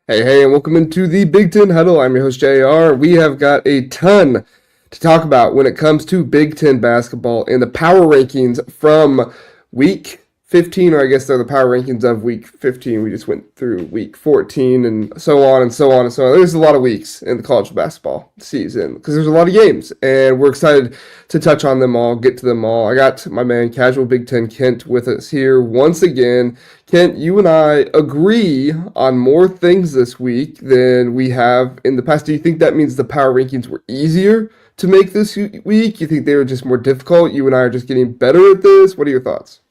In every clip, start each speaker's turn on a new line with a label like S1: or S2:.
S1: Hey, and welcome into the Big Ten Huddle. I'm your host, JR. We have got a ton to talk about when it comes to Big Ten basketball and the power rankings from week 15, or I guess they're the power rankings of week 15. We just went through week 14 and so on and so on and so on. There's a lot of weeks in the college basketball season because there's a lot of games, and we're excited to touch on them all, get to them all. I got my man, Casual Big Ten Kent, with us here once again. Kent, you and I agree on more things this week than we have in the past. Do you think that means the power rankings were easier to make this week? You think they were just more difficult? You and I are just getting better at this? What are your thoughts?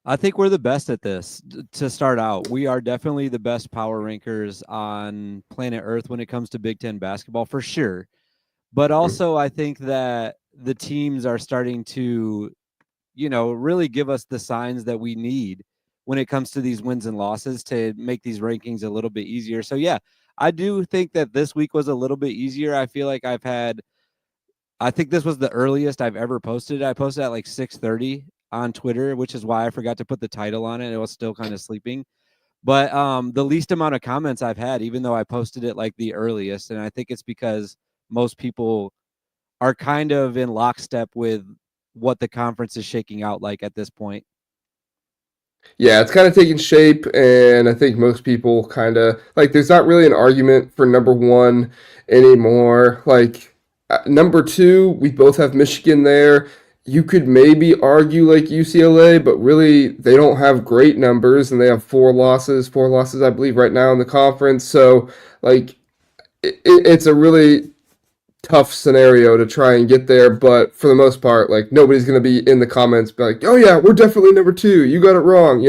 S2: I think we're the best at this to start out. We are definitely the best power rankers on planet Earth when it comes to Big Ten basketball, for sure. But also, I think that the teams are starting to, really give us the signs that we need when it comes to these wins and losses to make these rankings a little bit easier. So, yeah, I do think that this week was a little bit easier. I feel like I think this was the earliest I've ever posted. I posted at like 6:30 on Twitter, which is why I forgot to put the title on it. It was still kind of sleeping. But the least amount of comments I've had, even though I posted it like the earliest. And I think it's because most people are kind of in lockstep with what the conference is shaking out like at this point.
S1: Yeah, it's kind of taking shape, and I think most people kind of like there's not really an argument for number one anymore. Like, number two, we both have Michigan there. You could maybe argue like UCLA, but really they don't have great numbers, and they have four losses, I believe, right now in the conference. So, like, it's a really tough scenario to try and get there, but for the most part, like nobody's gonna be in the comments be like, "Oh yeah, we're definitely number two. You got it wrong."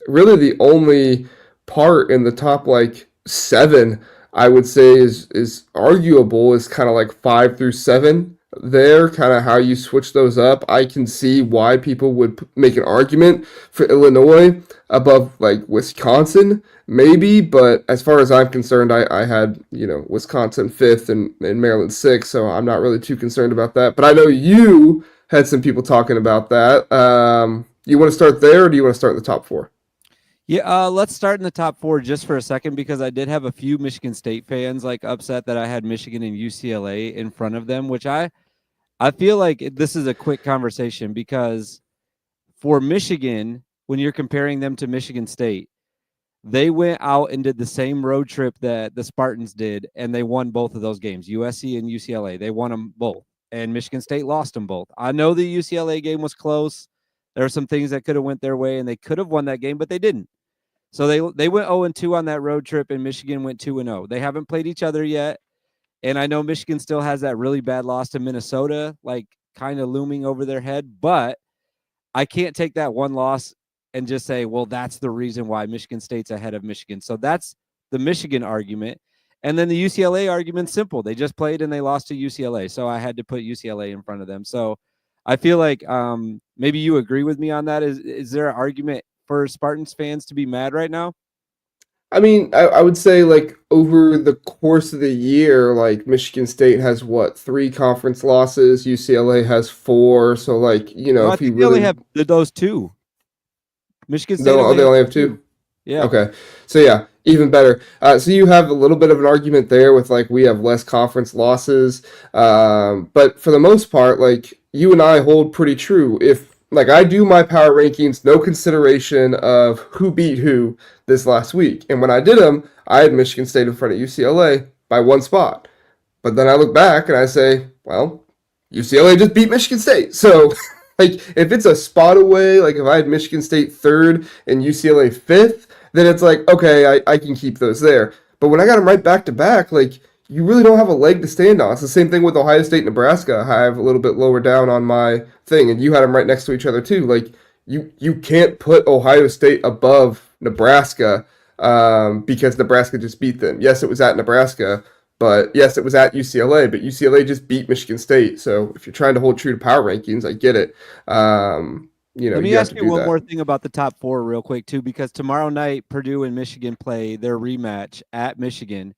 S1: Really the only part in the top like seven I would say is arguable is kind of like 5 through 7. There, kind of how you switch those up. I can see why people would make an argument for Illinois above like Wisconsin, maybe, but as far as I'm concerned, I had, Wisconsin fifth and Maryland sixth, so I'm not really too concerned about that. But I know you had some people talking about that. You want to start there, or do you want to start in the top four?
S2: Yeah, let's start in the top four just for a second because I did have a few Michigan State fans like upset that I had Michigan and UCLA in front of them, which I feel like this is a quick conversation because for Michigan, when you're comparing them to Michigan State, they went out and did the same road trip that the Spartans did, and they won both of those games, USC and UCLA. They won them both, and Michigan State lost them both. I know the UCLA game was close. There were some things that could have went their way, and they could have won that game, but they didn't. So they went 0-2 on that road trip, and Michigan went 2-0. They haven't played each other yet, and I know Michigan still has that really bad loss to Minnesota, like kind of looming over their head, but I can't take that one loss and just say, well, that's the reason why Michigan State's ahead of Michigan. So that's the Michigan argument. And then the UCLA argument's simple. They just played and they lost to UCLA. So I had to put UCLA in front of them. So I feel like maybe you agree with me on that. Is there an argument for Spartans fans to be mad right now?
S1: I mean, I would say like over the course of the year, like Michigan State has what, three conference losses, UCLA has four. So like,
S2: No, I
S1: if you
S2: think they only
S1: really
S2: have those two. Michigan State
S1: no,
S2: only
S1: they
S2: has
S1: only have
S2: two.
S1: two.
S2: Yeah.
S1: Okay. So yeah, even better. So you have a little bit of an argument there with like we have less conference losses. But for the most part, like you and I hold pretty true. If like I do my power rankings, no consideration of who beat who this last week. And when I did them, I had Michigan State in front of UCLA by one spot. But then I look back and I say, well, UCLA just beat Michigan State. So like if it's a spot away, like if I had Michigan State third and UCLA fifth, then it's like, okay, I can keep those there. But when I got them right back to back, like you really don't have a leg to stand on. It's the same thing with Ohio State, Nebraska. I have a little bit lower down on my thing, and you had them right next to each other too. Like you can't put Ohio State above Nebraska because Nebraska just beat them. Yes, it was at Nebraska, but yes, it was at UCLA. But UCLA just beat Michigan State. So if you're trying to hold true to power rankings, I get it.
S2: Let me
S1: You have
S2: ask
S1: to
S2: you
S1: do
S2: one
S1: that.
S2: more thing about the top four, real quick, too, because tomorrow night, Purdue and Michigan play their rematch at Michigan.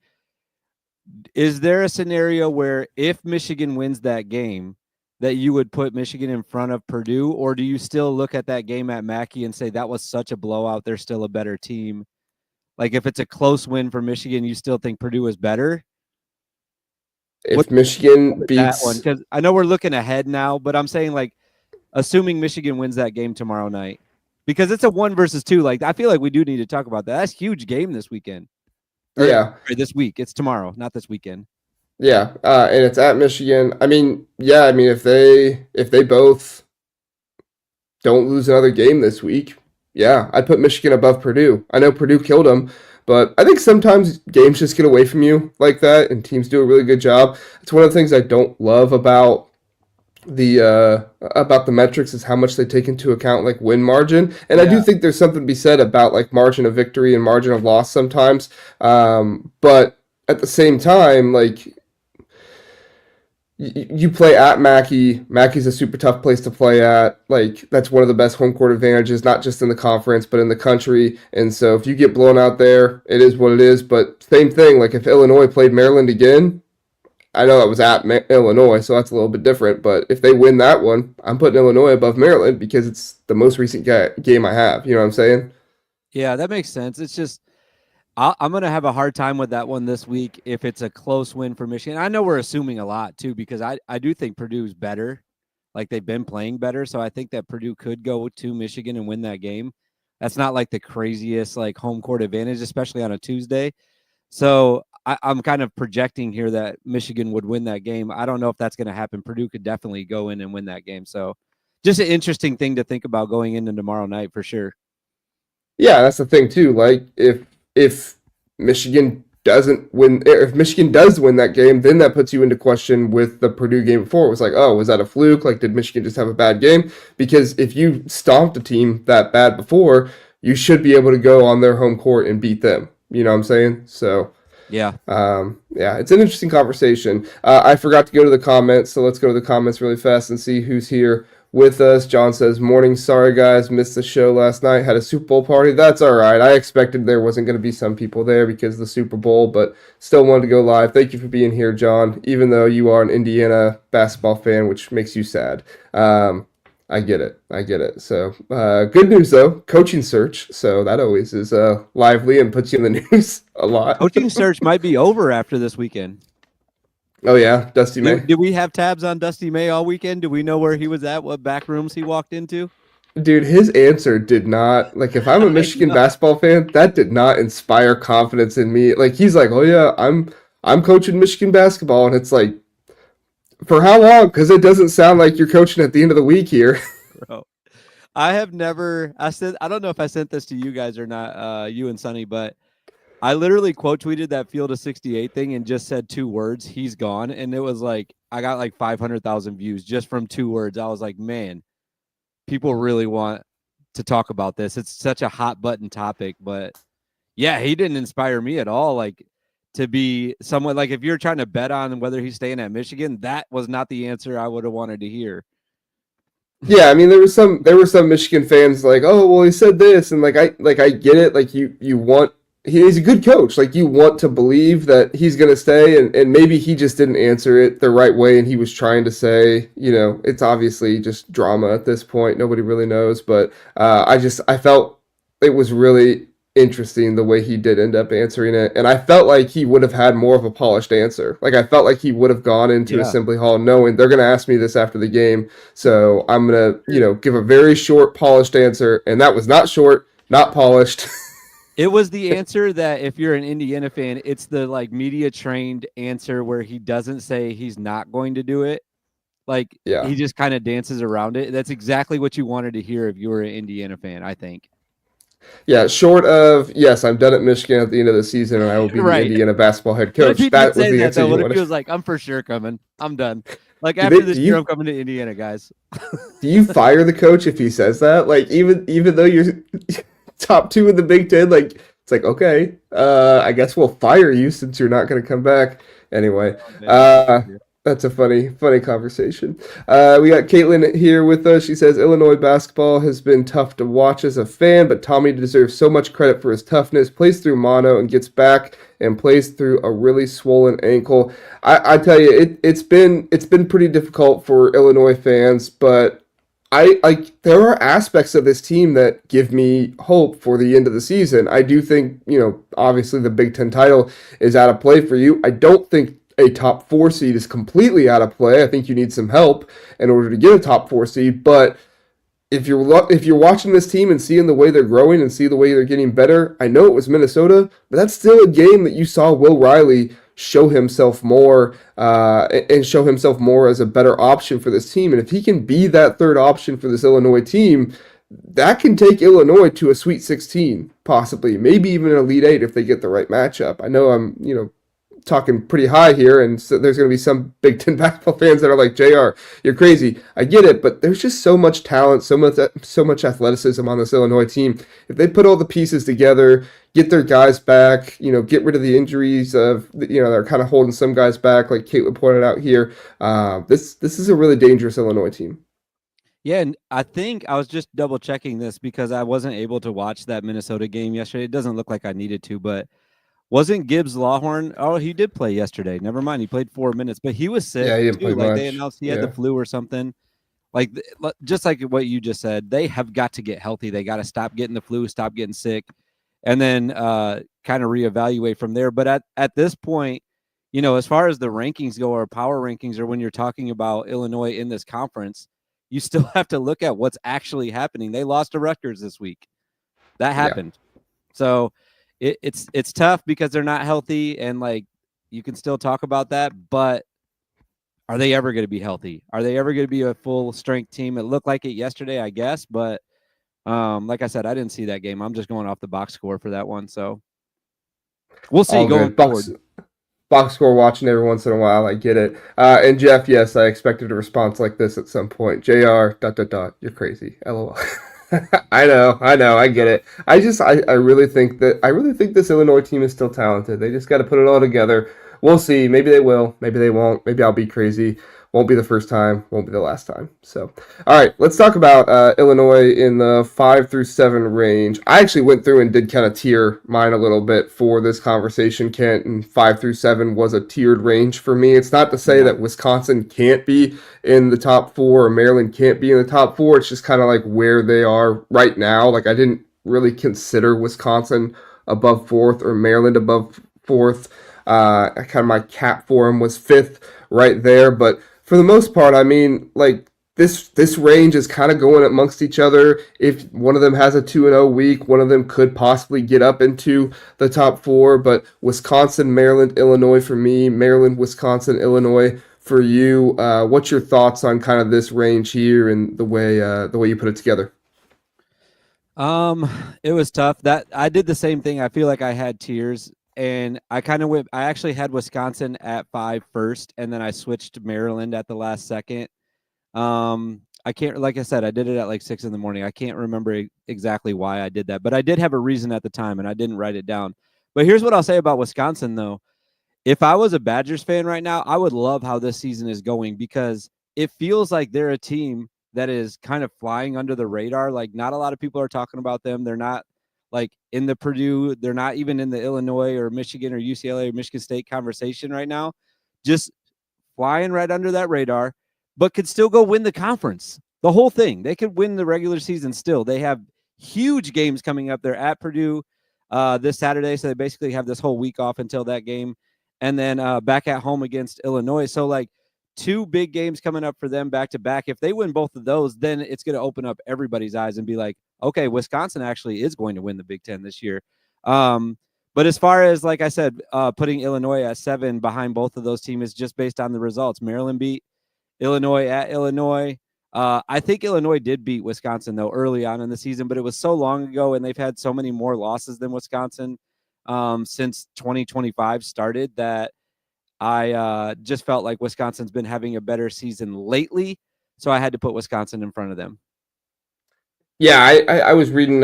S2: Is there a scenario where if Michigan wins that game, that you would put Michigan in front of Purdue, or do you still look at that game at Mackey and say that was such a blowout? They're still a better team. Like if it's a close win for Michigan, you still think Purdue is better? What
S1: If Michigan
S2: that one?
S1: beats,
S2: Because I know we're looking ahead now, but I'm saying like assuming Michigan wins that game tomorrow night, because it's a 1-2. Like I feel like we do need to talk about that. That's a huge game this weekend
S1: yeah,
S2: or this week. It's tomorrow, not this weekend.
S1: yeah, and it's at Michigan. I mean, yeah, I mean if they both don't lose another game this week, yeah, I'd put Michigan above Purdue. I know Purdue killed them, but I think sometimes games just get away from you like that, and teams do a really good job. It's one of the things I don't love about the metrics is how much they take into account like win margin, and I do
S2: Yeah,
S1: think there's something to be said about like margin of victory and margin of loss sometimes. But at the same time, like you play at Mackey. Mackey's a super tough place to play at. Like that's one of the best home court advantages, not just in the conference but in the country. And so if you get blown out there, it is what it is. But same thing, like if Illinois played Maryland again, I know that was at Illinois, so that's a little bit different. But if they win that one, I'm putting Illinois above Maryland because it's the most recent game I have. You know what I'm saying?
S2: yeah, that makes sense. It's just I'm going to have a hard time with that one this week if it's a close win for Michigan. I know we're assuming a lot too because I do think Purdue's better. Like they've been playing better, so I think that Purdue could go to Michigan and win that game. That's not like the craziest like home court advantage, especially on a Tuesday. So I'm kind of projecting here that Michigan would win that game. I don't know if that's going to happen. Purdue could definitely go in and win that game. So just an interesting thing to think about going into tomorrow night for sure.
S1: Yeah, that's the thing too. Like if Michigan doesn't win, if Michigan does win that game, then that puts you into question with the Purdue game before. It was like, oh, was that a fluke? Like, did Michigan just have a bad game? Because if you stomped a team that bad before, you should be able to go on their home court and beat them. You know what I'm saying? So.
S2: Yeah.
S1: Yeah, it's an interesting conversation. I forgot to go to the comments, so let's go to the comments really fast and see who's here with us. John says, "Morning, sorry guys, missed the show last night. Had a Super Bowl party. That's all right. I expected there wasn't going to be some people there because of the Super Bowl, but still wanted to go live. Thank you for being here, John. Even though you are an Indiana basketball fan, which makes you sad. I get it. I get it. So, good news though, coaching search. So that always is lively and puts you in the news a lot.
S2: Coaching search might be over after this weekend.
S1: Oh yeah, Dusty May.
S2: Did we have tabs on Dusty May all weekend? Do we know where he was at? What back rooms he walked into?
S1: Dude, his answer did not like. If I'm a Michigan basketball fan, that did not inspire confidence in me. Like he's like, oh yeah, I'm coaching Michigan basketball, and it's like, for how long? Because it doesn't sound like you're coaching at the end of the week here.
S2: Bro, I have never. I said I don't know if I sent this to you guys or not, you and Sonny, but I literally quote tweeted that Field of 68 thing and just said 2 words, he's gone. And it was like, I got like 500,000 views just from 2 words. I was like, man, people really want to talk about this. It's such a hot button topic, but yeah, he didn't inspire me at all. Like to be someone like if you're trying to bet on whether he's staying at Michigan, that was not the answer I would have wanted to hear.
S1: Yeah, I mean there were some Michigan fans like, oh well, he said this, and like I get it. Like you want he's a good coach. Like you want to believe that he's gonna stay, and maybe he just didn't answer it the right way, and he was trying to say, it's obviously just drama at this point. Nobody really knows, but I felt it was really interesting the way he did end up answering it, and I felt like he would have had more of a polished answer. Like I felt like he would have gone into Assembly Hall knowing they're gonna ask me this after the game, so I'm gonna give a very short polished answer, and that was not short, not polished.
S2: It was the answer that if you're an Indiana fan, it's the like media trained answer where he doesn't say he's not going to do it. Like
S1: Yeah.
S2: he just kind of dances around it. That's exactly what you wanted to hear if you were an Indiana fan, I think.
S1: Yeah, short of, yes, I'm done at Michigan at the end of the season, and I will be the Indiana basketball head coach. That was the answer.
S2: What if he was like, I'm for sure coming. I'm done. Like after this year, I'm coming to Indiana, guys.
S1: Do you fire the coach if he says that? Like even though you're top 2 in the Big Ten, like it's like, okay, I guess we'll fire you since you're not going to come back. Anyway, that's a funny conversation. We got Caitlin here with us. She says, Illinois basketball has been tough to watch as a fan, but Tommy deserves so much credit for his toughness. Plays through mono and gets back and plays through a really swollen ankle. I tell you, it's been pretty difficult for Illinois fans, but I like there are aspects of this team that give me hope for the end of the season. I do think, obviously the Big Ten title is out of play for you. I don't think a top four seed is completely out of play. I think you need some help in order to get a top four seed. But if you're watching this team and seeing the way they're growing and see the way they're getting better, I know it was Minnesota, but that's still a game that you saw Will Riley show himself more and show himself more as a better option for this team. And if he can be that third option for this Illinois team, that can take Illinois to a Sweet 16, possibly, maybe even an Elite Eight if they get the right matchup. I know I'm, talking pretty high here, and so there's going to be some Big Ten basketball fans that are like, JR, you're crazy. I get it, but there's just so much talent, so much athleticism on this Illinois team. If they put all the pieces together, get their guys back, get rid of the injuries of, they're kind of holding some guys back, like Caitlin pointed out here. This is a really dangerous Illinois team.
S2: Yeah, and I think I was just double checking this because I wasn't able to watch that Minnesota game yesterday. It doesn't look like I needed to, but wasn't Gibbs Lawhorn? Oh, he did play yesterday. Never mind. He played 4 minutes, but he was sick.
S1: Yeah, he didn't
S2: too.
S1: play
S2: Like
S1: much.
S2: they announced he had the flu or something. Like just like what you just said, they have got to get healthy. They got to stop getting the flu, stop getting sick, and then kind of reevaluate from there. But at this point, as far as the rankings go, or power rankings, or when you're talking about Illinois in this conference, you still have to look at what's actually happening. They lost to Rutgers this week. That happened. Yeah. So it's tough because they're not healthy, and like you can still talk about that, but are they ever going to be healthy? Are they ever going to be a full strength team? It looked like it yesterday, I guess, but like I said, I didn't see that game. I'm just going off the box score for that one, so we'll see going forward.
S1: Box score watching every once in a while. I get it. And Jeff, yes, I expected a response like this at some point. JR, ... You're crazy. LOL. I know, I get it. I really think this Illinois team is still talented. They just got to put it all together. We'll see. Maybe they will. Maybe they won't. Maybe I'll be crazy. Won't be the first time. Won't be the last time. So, all right, let's talk about Illinois in the 5 through 7 range. I actually went through and did kind of tier mine a little bit for this conversation, Kent, and 5 through 7 was a tiered range for me. It's not to say that Wisconsin can't be in the top 4 or Maryland can't be in the top 4. It's just kind of like where they are right now. Like I didn't really consider Wisconsin above 4th or Maryland above 4th. Kind of my cap for them was 5th right there, but for the most part, I mean, like this range is kind of going amongst each other. If one of them has a 2-0 week, one of them could possibly get up into the top 4. But Wisconsin, Maryland, Illinois for me, Maryland, Wisconsin, Illinois for you. What's your thoughts on kind of this range here and the way you put it together?
S2: It was tough. That I did the same thing. I feel like I had tiers. And I actually had Wisconsin at 5 first, and then I switched to Maryland at the last second. I can't, like I said, I did it at like 6 a.m. I can't remember exactly why I did that, but I did have a reason at the time, and I didn't write it down. But here's what I'll say about Wisconsin, though. If I was a Badgers fan right now, I would love how this season is going because it feels like they're a team that is kind of flying under the radar. Like not a lot of people are talking about them. They're not like in the Purdue, they're not even in the Illinois or Michigan or UCLA or Michigan State conversation right now, just flying right under that radar, but could still go win the conference, the whole thing. They could win the regular season still. They have huge games coming up. They're at Purdue this Saturday, so they basically have this whole week off until that game, and then back at home against Illinois. So like 2 big games coming up for them back to back. If they win both of those, then it's going to open up everybody's eyes and be like, okay, Wisconsin actually is going to win the Big Ten this year. But as far as, like I said, putting Illinois at 7 behind both of those teams is just based on the results. Maryland beat Illinois at Illinois. I think Illinois did beat Wisconsin, though, early on in the season, but it was so long ago, and they've had so many more losses than Wisconsin since 2025 started that I just felt like Wisconsin's been having a better season lately, so I had to put Wisconsin in front of them.
S1: Yeah, I was reading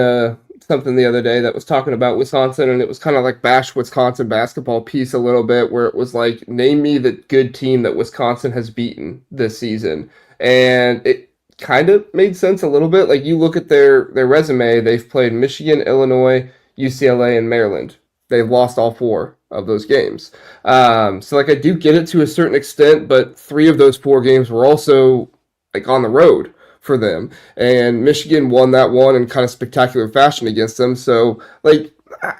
S1: something the other day that was talking about Wisconsin, and it was kind of like bash Wisconsin basketball piece a little bit, where it was like, name me the good team that Wisconsin has beaten this season. And it kind of made sense a little bit. Like you look at their resume, they've played Michigan, Illinois, UCLA, and Maryland. They've lost all 4 of those games. So like I do get it to a certain extent, but 3 of those 4 games were also like on the road for them. And Michigan won that one in kind of spectacular fashion against them. So, like,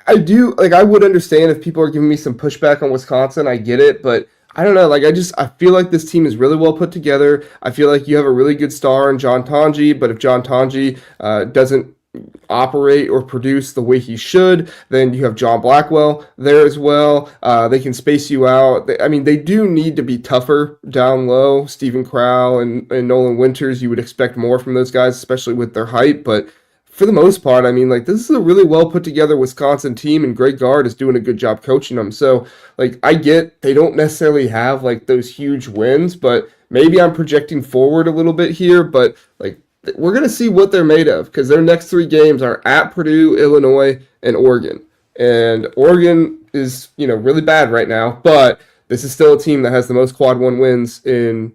S1: I would understand if people are giving me some pushback on Wisconsin. I get it, but I don't know. Like, I feel like this team is really well put together. I feel like you have a really good star in John Tonji, but if John Tonji doesn't operate or produce the way he should, then you have John Blackwell there as well. They can space you out. They do need to be tougher down low. Stephen Crowell and Nolan Winters, you would expect more from those guys, especially with their height, but for the most part, this is a really well put together Wisconsin team, and Greg Gard is doing a good job coaching them. So, I get they don't necessarily have those huge wins, but maybe I'm projecting forward a little bit here. But we're gonna see what they're made of, because their next 3 games are at Purdue, Illinois, and Oregon. And Oregon is really bad right now, but this is still a team that has the most quad 1 wins in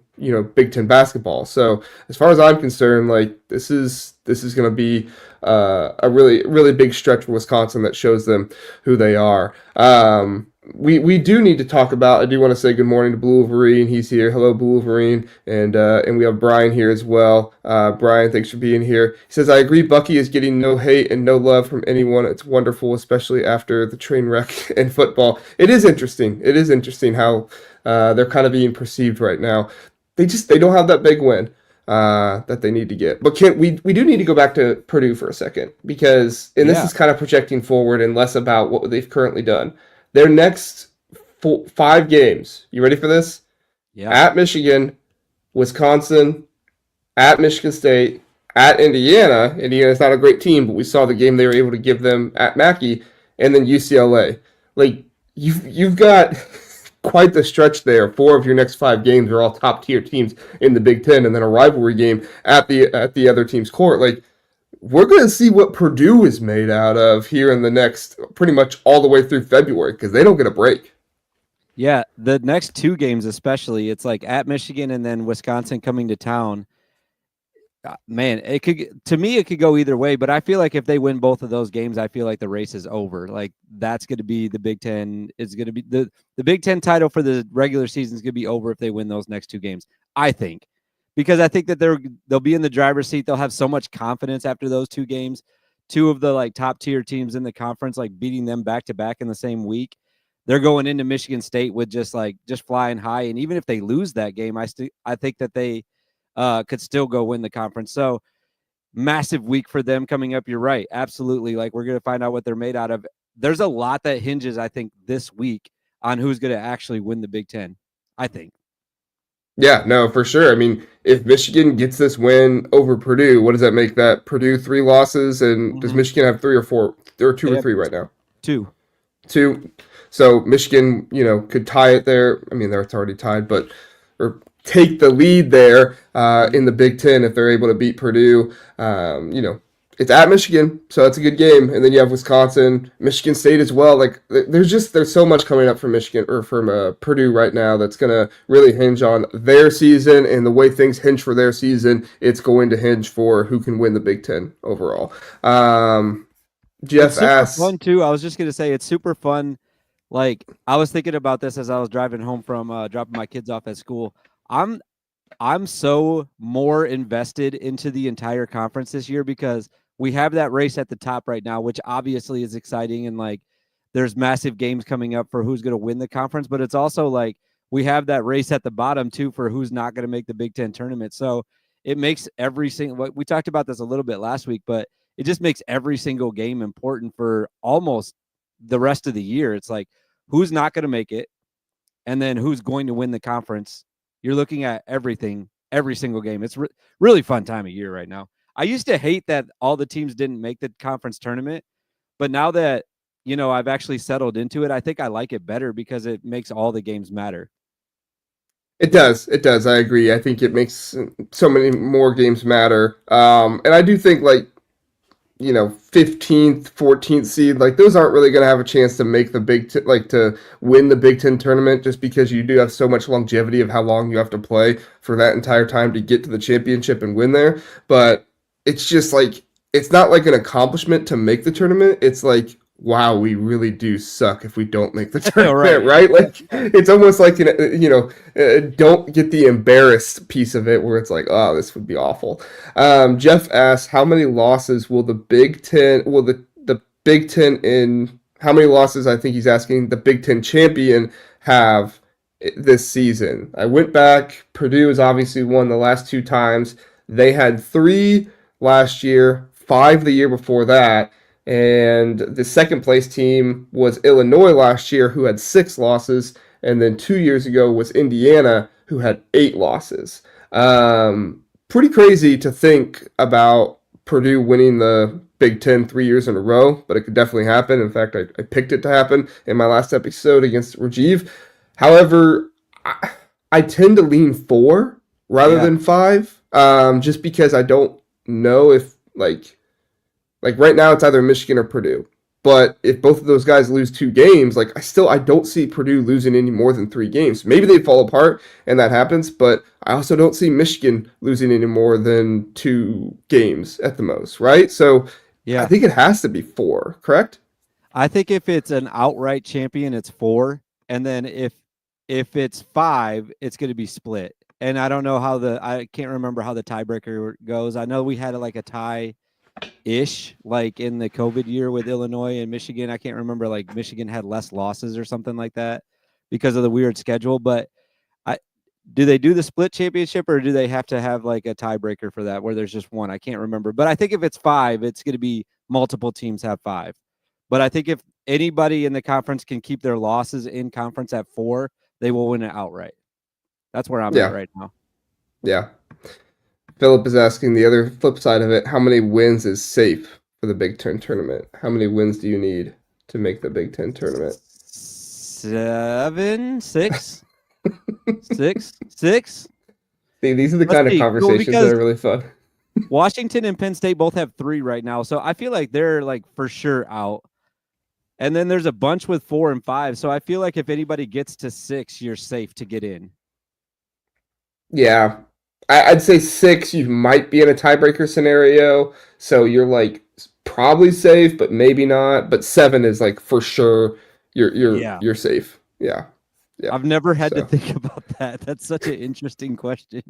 S1: Big Ten basketball. So as far as I'm concerned, this is going to be a really big stretch for Wisconsin that shows them who they are. We do need to talk about. I do want to say good morning to Blue Wolverine. He's here. Hello, Blue Wolverine, and we have Brian here as well. Brian, thanks for being here. He says, I agree. Bucky is getting no hate and no love from anyone. It's wonderful, especially after the train wreck in football. It is interesting. It is interesting how they're kind of being perceived right now. They don't have that big win that they need to get. But we do need to go back to Purdue for a second, because this is kind of projecting forward and less about what they've currently done. Their next 5 games, you ready for this?
S2: Yeah.
S1: At Michigan, Wisconsin, at Michigan State, at Indiana. Indiana's not a great team, but we saw the game they were able to give them at Mackey, and then UCLA. You've got quite the stretch there. 4 of your next 5 games are all top tier teams in the Big Ten, and then a rivalry game at the other team's court. We're going to see what Purdue is made out of here in the next, pretty much all the way through February, because they don't get a break.
S2: Yeah, the next 2 games especially, it's at Michigan and then Wisconsin coming to town. Man, it could go either way, but I feel like if they win both of those games, I feel like the race is over. That's going to be the Big Ten. Is going to be the Big Ten title for the regular season is going to be over if they win those next 2 games, I think. Because I think that they'll be in the driver's seat. They'll have so much confidence after those 2 games. 2 of the top tier teams in the conference, beating them back to back in the same week. They're going into Michigan State with just flying high. And even if they lose that game, I think that they could still go win the conference. So massive week for them coming up. You're right. Absolutely. We're going to find out what they're made out of. There's a lot that hinges, I think, this week on who's going to actually win the Big Ten, I think.
S1: Yeah, no, for sure. If Michigan gets this win over Purdue, what does that make that? Purdue 3 losses, and does Michigan have 3 or 4? There are 2 or 3 right now.
S2: 2.
S1: So Michigan, could tie it there. It's already tied, or take the lead there in the Big Ten if they're able to beat Purdue. It's at Michigan, so that's a good game. And then you have Wisconsin, Michigan State as well. There's so much coming up from Michigan or from Purdue right now that's going to really hinge on their season, and the way things hinge for their season, it's going to hinge for who can win the Big Ten overall. Jeff asks,
S2: fun too. I was just going to say it's super fun. I was thinking about this as I was driving home from dropping my kids off at school. I'm so more invested into the entire conference this year because we have that race at the top right now, which obviously is exciting. And there's massive games coming up for who's going to win the conference, but it's also we have that race at the bottom too for who's not going to make the Big Ten tournament. So it makes every single, we talked about this a little bit last week, but it just makes every single game important for almost the rest of the year. It's who's not going to make it and then who's going to win the conference. You're looking at everything, every single game. It's really fun time of year right now. I used to hate that all the teams didn't make the conference tournament, but now that, I've actually settled into it, I think I like it better because it makes all the games matter.
S1: It does. I agree. I think it makes so many more games matter. And I do think 15th, 14th seed, those aren't really going to have a chance to make the to win the Big Ten tournament, just because you do have so much longevity of how long you have to play for that entire time to get to the championship and win there. But it's just it's not an accomplishment to make the tournament. It's wow, we really do suck if we don't make the
S2: Right.
S1: tournament, right? Like it's almost like don't get the embarrassed piece of it where it's like, oh, this would be awful. Jeff asks, how many losses will the Big Ten? Will the Big Ten in how many losses? I think he's asking the Big Ten champion have this season. I went back. Purdue has obviously won the last two times. They had 3 last year, 5 the year before that. And the second place team was Illinois last year, who had 6 losses. And then 2 years ago was Indiana, who had 8 losses. Pretty crazy to think about Purdue winning the Big Ten 3 years in a row, but it could definitely happen. In fact, I picked it to happen in my last episode against Rajiv. However, I tend to lean 4 rather than 5, just because I don't know if like right now it's either Michigan or Purdue. But if both of those guys lose 2 games, like I don't see Purdue losing any more than 3 games. Maybe they fall apart and that happens, but I also don't see Michigan losing any more than 2 games at the most, right? So I think it has to be 4, correct?
S2: I think if it's an outright champion, it's 4, and then if it's 5, it's going to be split. And I don't know how I can't remember how the tiebreaker goes. I know we had like a tie ish, like in the COVID year with Illinois and Michigan. I can't remember, like Michigan had less losses or something like that because of the weird schedule. But do they do the split championship, or do they have to have like a tiebreaker for that where there's just one? I can't remember. But I think if it's 5, it's going to be multiple teams have 5. But I think if anybody in the conference can keep their losses in conference at 4, they will win it outright. That's where I'm at right now.
S1: Yeah. Philip is asking the other flip side of it. How many wins is safe for the Big Ten tournament? How many wins do you need to make the Big Ten tournament?
S2: 7, 6, 6, 6.
S1: See, these are the kind of conversations that are really fun.
S2: Washington and Penn State both have 3 right now, so I feel like they're like for sure out. And then there's a bunch with 4 and 5, so I feel like if anybody gets to 6, you're safe to get in.
S1: Yeah, I'd say 6. You might be in a tiebreaker scenario, so you're like probably safe, but maybe not. But 7 is like for sure you're safe. Yeah.
S2: I've never had to think about that. That's such an interesting question.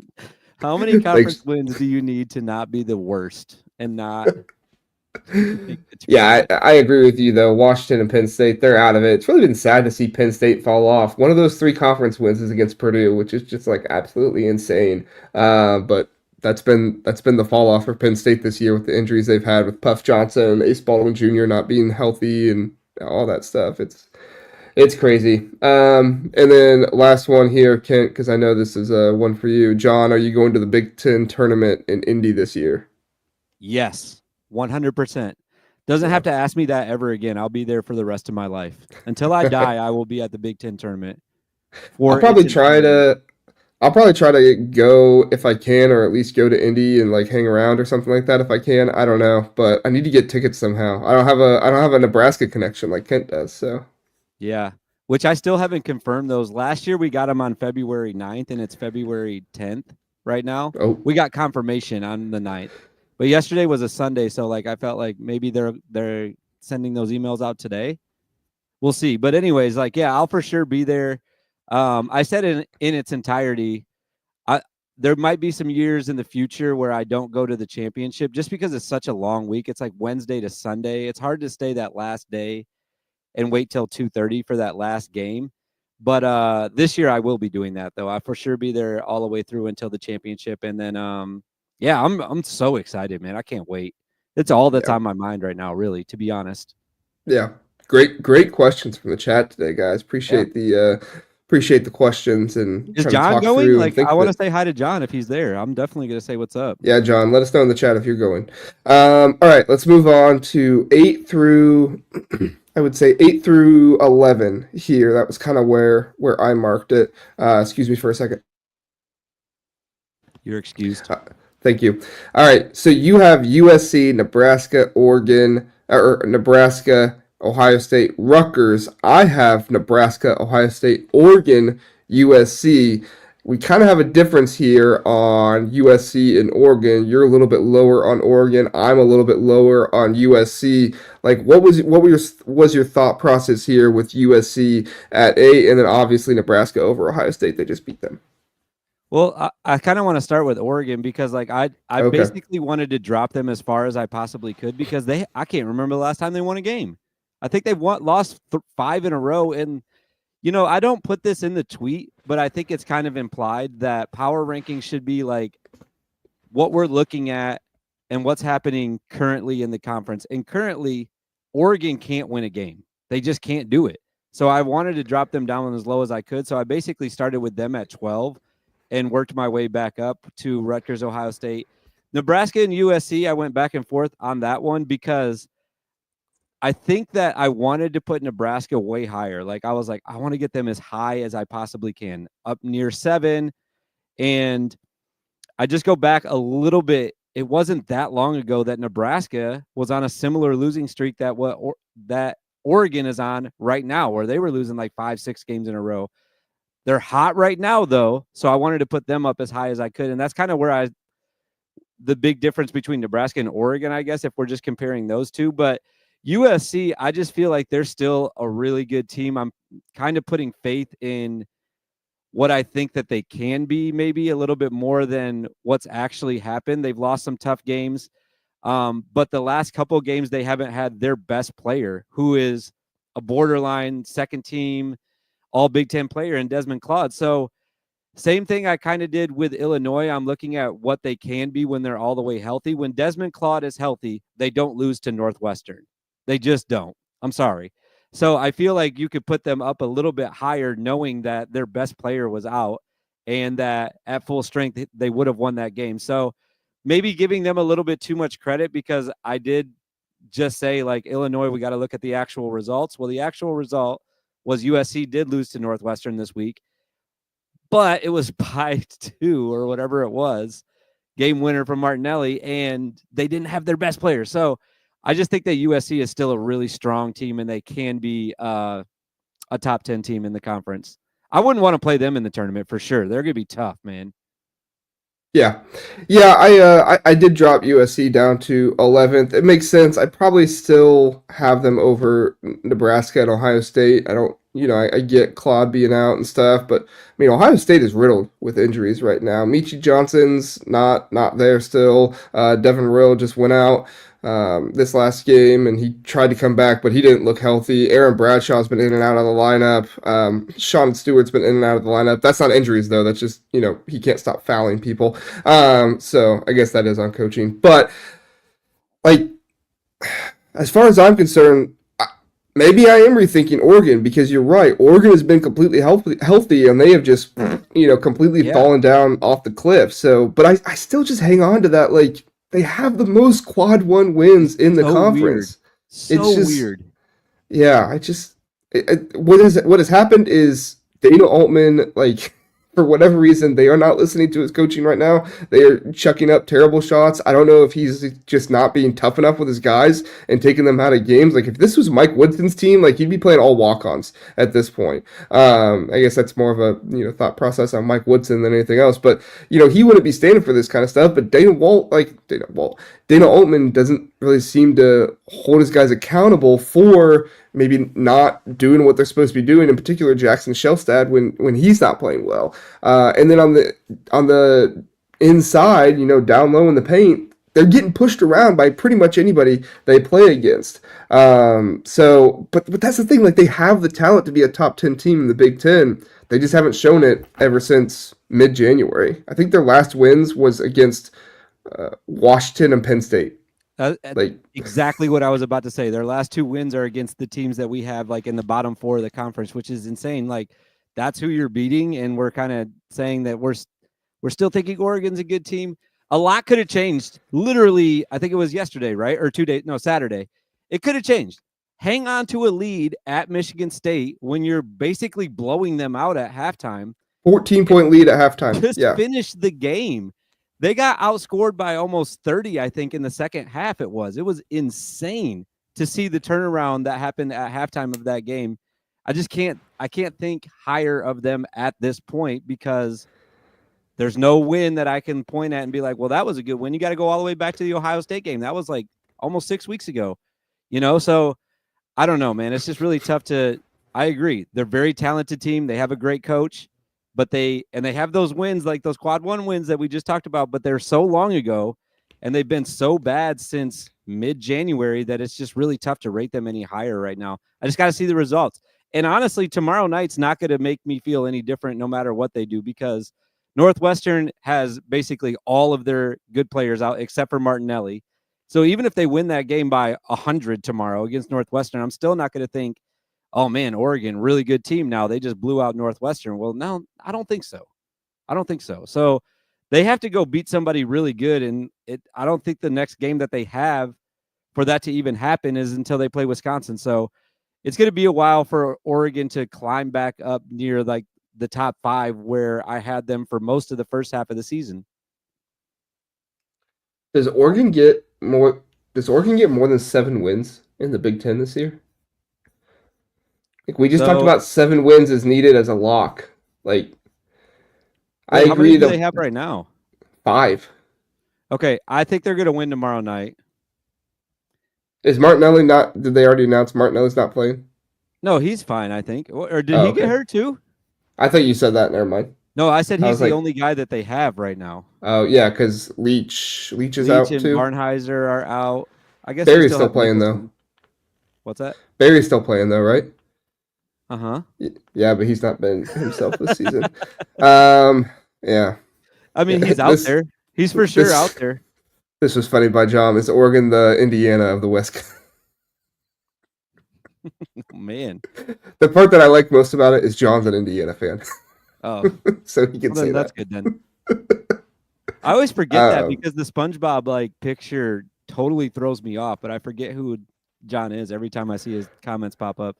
S2: How many conference wins do you need to not be the worst and not?
S1: Yeah, I agree with you though. Washington and Penn State, they're out of it. It's really been sad to see Penn State fall off. One of those 3 conference wins is against Purdue, which is just like absolutely insane. But that's been the fall off for Penn State this year with the injuries they've had with Puff Johnson, Ace Baldwin Jr. not being healthy, and all that stuff. It's crazy. And then last one here, Kent, because I know this is one for you. John, are you going to the Big Ten tournament in Indy this year?
S2: Yes, 100%. Doesn't have to ask me that ever again. I'll be there for the rest of my life. Until I die, I will be at the Big Ten tournament.
S1: I'll probably try to go if I can, or at least go to Indy and like hang around or something like that if I can. I don't know, but I need to get tickets somehow. I don't have a Nebraska connection like Kent does, so.
S2: Yeah, which I still haven't confirmed those. Last year we got them on February 9th, and it's February 10th right now.
S1: Oh.
S2: We got confirmation on the 9th. But yesterday was a Sunday, so like I felt like maybe they're sending those emails out today. We'll see. But anyways, like yeah, I'll for sure be there. I said in its entirety, there might be some years in the future where I don't go to the championship just because it's such a long week. It's like Wednesday to Sunday. It's hard to stay that last day and wait till 2:30 for that last game. But this year I will be doing that though. I'll for sure be there all the way through until the championship. And then yeah, I'm so excited, man. I can't wait. It's all that's on my mind right now, really, to be honest.
S1: Yeah. Great questions from the chat today, guys. Appreciate the questions and
S2: is John going? Like I want to say hi to John if he's there. I'm definitely gonna say what's up.
S1: Yeah, John, let us know in the chat if you're going. All right, let's move on to 8 through I would say 8 through 11 here. That was kind of where I marked it. Excuse me for a second.
S2: You're excused.
S1: Thank you. All right, so you have USC, Nebraska, Oregon, or Nebraska, Ohio State, Rutgers. I have Nebraska, Ohio State, Oregon, USC. we kind of have a difference here on USC and Oregon. You're a little bit lower on Oregon. I'm a little bit lower on USC. Like, was your thought process here with USC at 8, and then obviously Nebraska over Ohio State? They just beat them.
S2: Well, I kind of want to start with Oregon because like I
S1: Okay.
S2: basically wanted to drop them as far as I possibly could because I can't remember the last time they won a game. I think they've lost 5 in a row. And I don't put this in the tweet, but I think it's kind of implied that power rankings should be like what we're looking at and what's happening currently in the conference. And currently, Oregon can't win a game. They just can't do it. So I wanted to drop them down as low as I could. So I basically started with them at 12 and worked my way back up to Rutgers, Ohio State. Nebraska and USC, I went back and forth on that one because I think that I wanted to put Nebraska way higher. Like I was like, I want to get them as high as I possibly can, up near 7. And I just go back a little bit. It wasn't that long ago that Nebraska was on a similar losing streak that that Oregon is on right now, where they were losing like 5-6 games in a row. They're hot right now, though, so I wanted to put them up as high as I could, and that's kind of where the big difference between Nebraska and Oregon, I guess, if we're just comparing those two. But USC, I just feel like they're still a really good team. I'm kind of putting faith in what I think that they can be, maybe a little bit more than what's actually happened. They've lost some tough games, but the last couple of games they haven't had their best player, who is a borderline second team all Big Ten player in Desmond Claude. So same thing I kind of did with Illinois. I'm looking at what they can be when they're all the way healthy. When Desmond Claude is healthy, they don't lose to Northwestern. They just don't. I'm sorry. So I feel like you could put them up a little bit higher knowing that their best player was out and that at full strength they would have won that game. So maybe giving them a little bit too much credit because I did just say like Illinois, we got to look at the actual results. Well, the actual result was USC did lose to Northwestern this week, but it was by 2 or whatever it was, game winner from Martinelli, and they didn't have their best player. So I just think that USC is still a really strong team, and they can be a top 10 team in the conference. I wouldn't want to play them in the tournament for sure. They're going to be tough, man.
S1: Yeah, yeah. I did drop USC down to 11th. It makes sense. I probably still have them over Nebraska and Ohio State. I don't, I get Claude being out and stuff, but I mean Ohio State is riddled with injuries right now. Michi Johnson's not there still. Devin Royal just went out this last game, and he tried to come back, but he didn't look healthy. Aaron Bradshaw's been in and out of the lineup. Sean Stewart's been in and out of the lineup. That's not injuries, though. That's just, he can't stop fouling people. So I guess that is on coaching. But, like, as far as I'm concerned, maybe I am rethinking Oregon because you're right. Oregon has been completely healthy, and they have just, completely fallen down off the cliff. So, but I still just hang on to that, like, they have the most quad 1 wins in the conference.
S2: Weird. So
S1: it's just
S2: weird.
S1: Yeah, what has happened is Dana Altman, like, for whatever reason, they are not listening to his coaching right now. They are chucking up terrible shots. I don't know if he's just not being tough enough with his guys and taking them out of games. Like, if this was Mike Woodson's team, like, he'd be playing all walk-ons at this point. I guess that's more of a, thought process on Mike Woodson than anything else. But, he wouldn't be standing for this kind of stuff. But Dana Altman doesn't really seem to hold his guys accountable for maybe not doing what they're supposed to be doing, in particular Jackson Shelstad when he's not playing well. And then on the inside, down low in the paint, they're getting pushed around by pretty much anybody they play against. But that's the thing, like, they have the talent to be a top 10 team in the Big Ten. They just haven't shown it ever since mid-January. I think their last wins was against Washington and Penn State.
S2: Like, exactly what I was about to say. Their last 2 wins are against the teams that we have like in the bottom 4 of the conference, which is insane. Like, that's who you're beating, and we're kind of saying that we're still thinking Oregon's a good team. A lot could have changed. Literally, I think it was yesterday, right? Or Saturday. It could have changed. Hang on to a lead at Michigan State when you're basically blowing them out at halftime.
S1: 14-point lead at halftime.
S2: Just finish the game. They got outscored by almost 30, I think, in the second half. It was insane to see the turnaround that happened at halftime of that game. I can't think higher of them at this point because There's no win that I can point at and be like, well, that was a good win. You got to go all the way back to the Ohio State game. That was like almost 6 weeks ago, So I don't know, man. It's just really tough to. I agree. They're a very talented team. They have a great coach, but they have those wins, like those quad one wins that we just talked about, but they're so long ago and they've been so bad since mid-January that it's just really tough to rate them any higher right now. I just got to see the results. And honestly, tomorrow night's not going to make me feel any different no matter what they do, because Northwestern has basically all of their good players out except for Martinelli. So even if they win that game by 100 tomorrow against Northwestern, I'm still not going to think, oh man, Oregon, really good team now. They just blew out Northwestern. Well, no, I don't think so. So they have to go beat somebody really good. And I don't think the next game that they have for that to even happen is until they play Wisconsin. So it's going to be a while for Oregon to climb back up near like the top 5 where I had them for most of the first half of the season.
S1: Does Oregon get more than 7 wins in the Big Ten this year? Like we just talked about 7 wins is needed as a lock. Like I agree.
S2: How many do they have right now?
S1: 5.
S2: Okay, I think they're going to win tomorrow night.
S1: Is Martinelli not? Did they already announce Martinelli's not playing?
S2: No, he's fine, I think. Or did he get hurt too?
S1: I thought you said that. Never mind.
S2: No, I said he's the only guy that they have right now.
S1: Oh yeah, because Leach is out
S2: and
S1: too.
S2: Barnheiser are out. I guess
S1: Barry's still playing though.
S2: What's that?
S1: Barry's still playing though, right?
S2: Yeah,
S1: but he's not been himself this season. Yeah.
S2: I mean, he's out there. He's for sure out there.
S1: This was funny by John. Is Oregon the Indiana of the West?
S2: Oh, man.
S1: The part that I like most about it is John's an Indiana fan.
S2: Oh.
S1: So he can say
S2: that's good then. I always forget that because the SpongeBob like picture totally throws me off, but I forget who John is every time I see his comments pop up.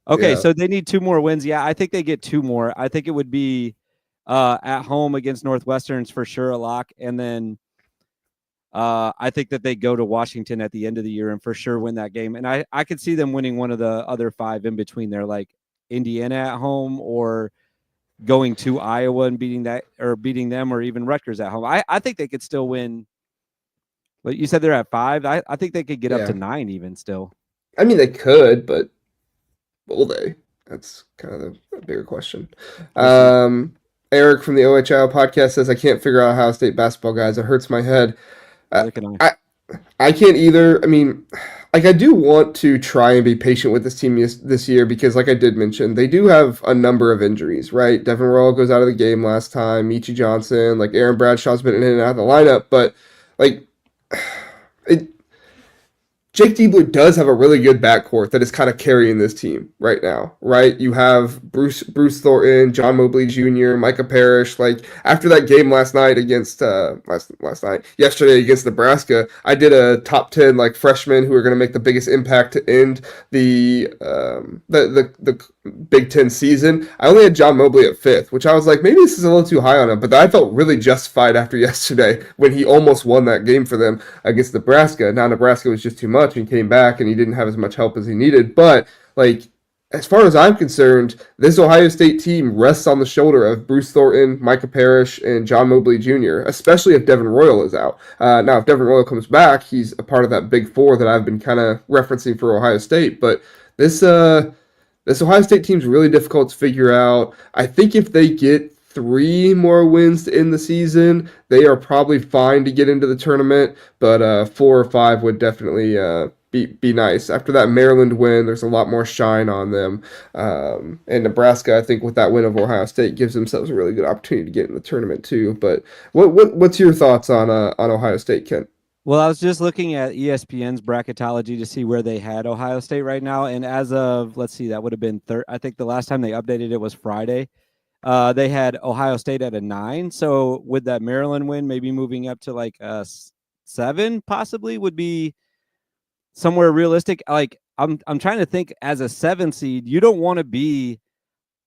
S2: Okay, so they need 2 more wins. Yeah, I think they get 2 more. I think it would be at home against Northwestern's for sure a lock, and then I think that they go to Washington at the end of the year and for sure win that game. And I could see them winning one of the other 5 in between there, like Indiana at home or going to Iowa and beating them, or even Rutgers at home. I think they could still win. But you said they're at 5. I think they could get up to 9 even still.
S1: I mean, they could, but will they? That's kind of the bigger question. Eric from the OHL podcast says, I can't figure out Ohio State basketball, guys. It hurts my head. I can't either. I mean, like I do want to try and be patient with this team this year because, like I did mention, they do have a number of injuries, right? Devin Royal goes out of the game last time. Michi Johnson, like Aaron Bradshaw's been in and out of the lineup, but like Jake Diebler does have a really good backcourt that is kind of carrying this team right now, right? You have Bruce Thornton, John Mobley Jr., Micah Parrish. Like after that game last night against yesterday against Nebraska, I did a top 10 like freshmen who are going to make the biggest impact to end the Big Ten season. I only had John Mobley at 5th, which I was like, maybe this is a little too high on him, but I felt really justified after yesterday when he almost won that game for them against Nebraska. Now Nebraska was just too much and came back and he didn't have as much help as he needed, but like as far as I'm concerned, this Ohio State team rests on the shoulder of Bruce Thornton, Micah Parrish, and John Mobley Jr., especially if Devin Royal is out. Now, if Devin Royal comes back, he's a part of that big 4 that I've been kind of referencing for Ohio State, but this Ohio State team's really difficult to figure out. I think if they get 3 more wins to end the season, they are probably fine to get into the tournament, but 4 or 5 would definitely be nice. After that Maryland win, there's a lot more shine on them. And Nebraska, I think with that win of Ohio State, gives themselves a really good opportunity to get in the tournament too. But what's your thoughts on Ohio State, Kent?
S2: Well, I was just looking at ESPN's bracketology to see where they had Ohio State right now. And as of, let's see, that would have been I think the last time they updated it was Friday. They had Ohio State at a 9. So with that Maryland win, maybe moving up to like a 7 possibly would be somewhere realistic. Like I'm trying to think, as a 7 seed, you don't want to be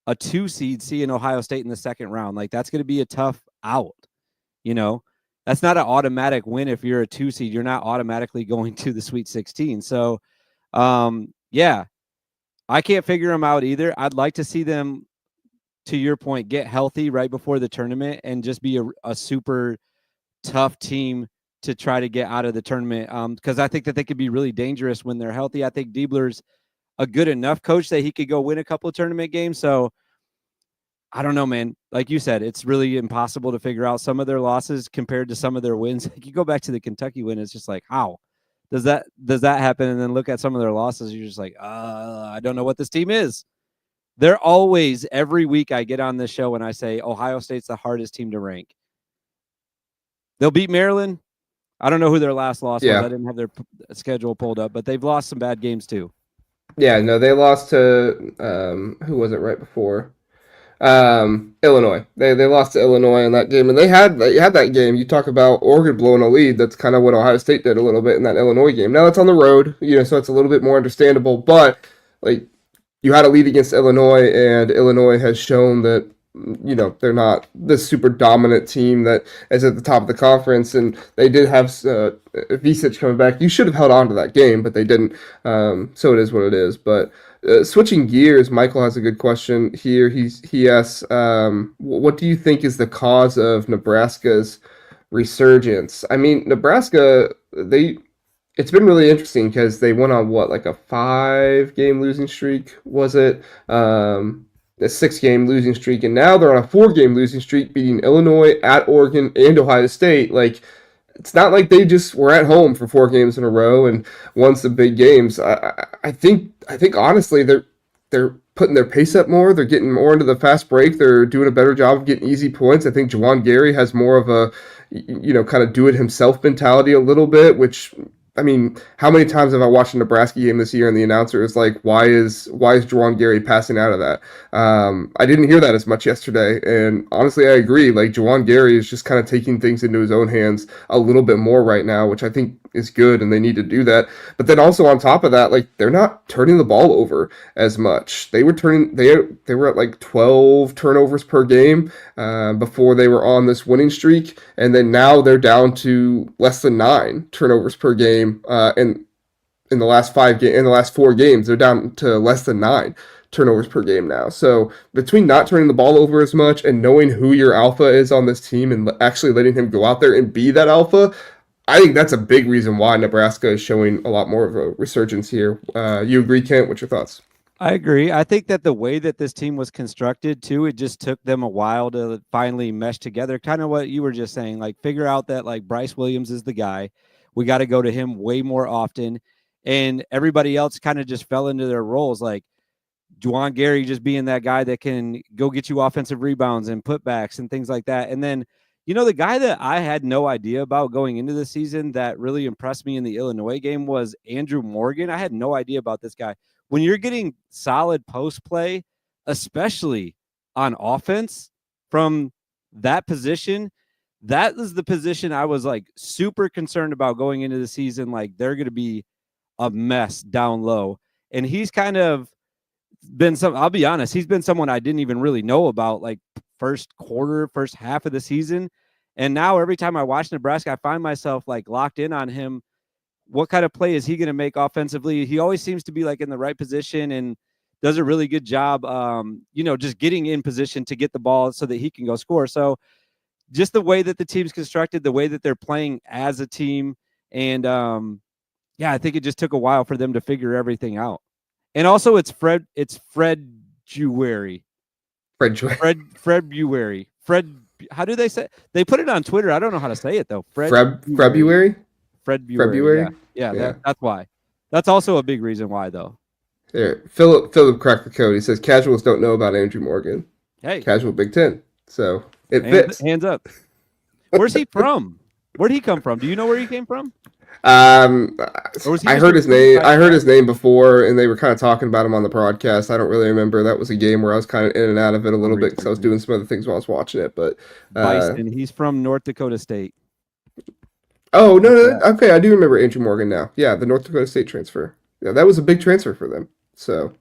S2: a 2 seed seeing Ohio State in the second round. Like that's going to be a tough out, That's not an automatic win. If you're a 2 seed, you're not automatically going to the Sweet 16. So, yeah, I can't figure them out either. I'd like to see them to your point, get healthy right before the tournament and just be a super tough team to try to get out of the tournament. Because I think that they could be really dangerous when they're healthy. I think Diebler's a good enough coach that he could go win a couple of tournament games. So I don't know, man. Like you said, it's really impossible to figure out some of their losses compared to some of their wins. Like you go back to the Kentucky win, it's just like, how does that happen? And then look at some of their losses, you're just like, I don't know what this team is. They're always, every week I get on this show and I say Ohio State's the hardest team to rank. They'll beat Maryland. I don't know who their last loss was. I didn't have their schedule pulled up, but they've lost some bad games too.
S1: Yeah, no, they lost to who was it right before? Illinois. They lost to Illinois in that game, and they had that game. You talk about Oregon blowing a lead. That's kind of what Ohio State did a little bit in that Illinois game. Now it's on the road, so it's a little bit more understandable. But like you had a lead against Illinois, and Illinois has shown that they're not this super dominant team that is at the top of the conference, and they did have Visic coming back. You should have held on to that game, but they didn't. So it is what it is. But switching gears, Michael has a good question here. He asks, what do you think is the cause of Nebraska's resurgence? I mean, Nebraska, it's been really interesting because they went on like a 5-game losing streak, was it? A 6-game losing streak, and now they're on a 4-game losing streak, beating Illinois, at Oregon, and Ohio State. Like, it's not like they just were at home for 4 games in a row and won some big games. I think honestly they're putting their pace up more. They're getting more into the fast break. They're doing a better job of getting easy points. I think Juwan Gary has more of a kind of do it himself mentality a little bit, which, I mean, how many times have I watched a Nebraska game this year and the announcer is like, why is Juwan Gary passing out of that? I didn't hear that as much yesterday, and honestly, I agree. Like, Juwan Gary is just kind of taking things into his own hands a little bit more right now, which I think is good, and they need to do that. But then also on top of that, like, they're not turning the ball over as much. They were at like 12 turnovers per game before they were on this winning streak, and then now they're down to less than 9 turnovers per game. In the last 4 games, they're down to less than 9 turnovers per game now. So between not turning the ball over as much and knowing who your alpha is on this team and actually letting him go out there and be that alpha, I think that's a big reason why Nebraska is showing a lot more of a resurgence here. You agree, Kent? What's your thoughts?
S2: I agree. I think that the way that this team was constructed too, it just took them a while to finally mesh together. Kind of what you were just saying, like figure out that like Bryce Williams is the guy. We got to go to him way more often. And everybody else kind of just fell into their roles. Like Juwan Gary just being that guy that can go get you offensive rebounds and putbacks and things like that. And then, the guy that I had no idea about going into the season that really impressed me in the Illinois game was Andrew Morgan. I had no idea about this guy. When you're getting solid post play, especially on offense from that position, that is the position I was like super concerned about going into the season. Like they're going to be a mess down low. And he's kind of been I'll be honest, he's been someone I didn't even really know about like first half of the season. And now every time I watch Nebraska, I find myself like locked in on him. What kind of play is he going to make offensively? He always seems to be like in the right position and does a really good job, just getting in position to get the ball so that he can go score. So just the way that the team's constructed, the way that they're playing as a team. And I think it just took a while for them to figure everything out. And also it's Fred Buary. How do they say? They put it on Twitter. I don't know how to say it though.
S1: February?
S2: February. Yeah. That's why. That's also a big reason why though.
S1: There, Philip cracked the code. He says casuals don't know about Andrew Morgan.
S2: Hey,
S1: casual Big Ten. So it fits.
S2: Hands up. Where's he from? Where'd he come from? Do you know where he came from?
S1: I heard his name. I heard his name before, and they were kind of talking about him on the broadcast. I don't really remember. That was a game where I was kind of in and out of it a little bit because I was doing some other things while I was watching it. But
S2: Bison, he's from North Dakota State.
S1: Oh no, okay, I do remember Andrew Morgan now. Yeah, the North Dakota State transfer. Yeah, that was a big transfer for them. So,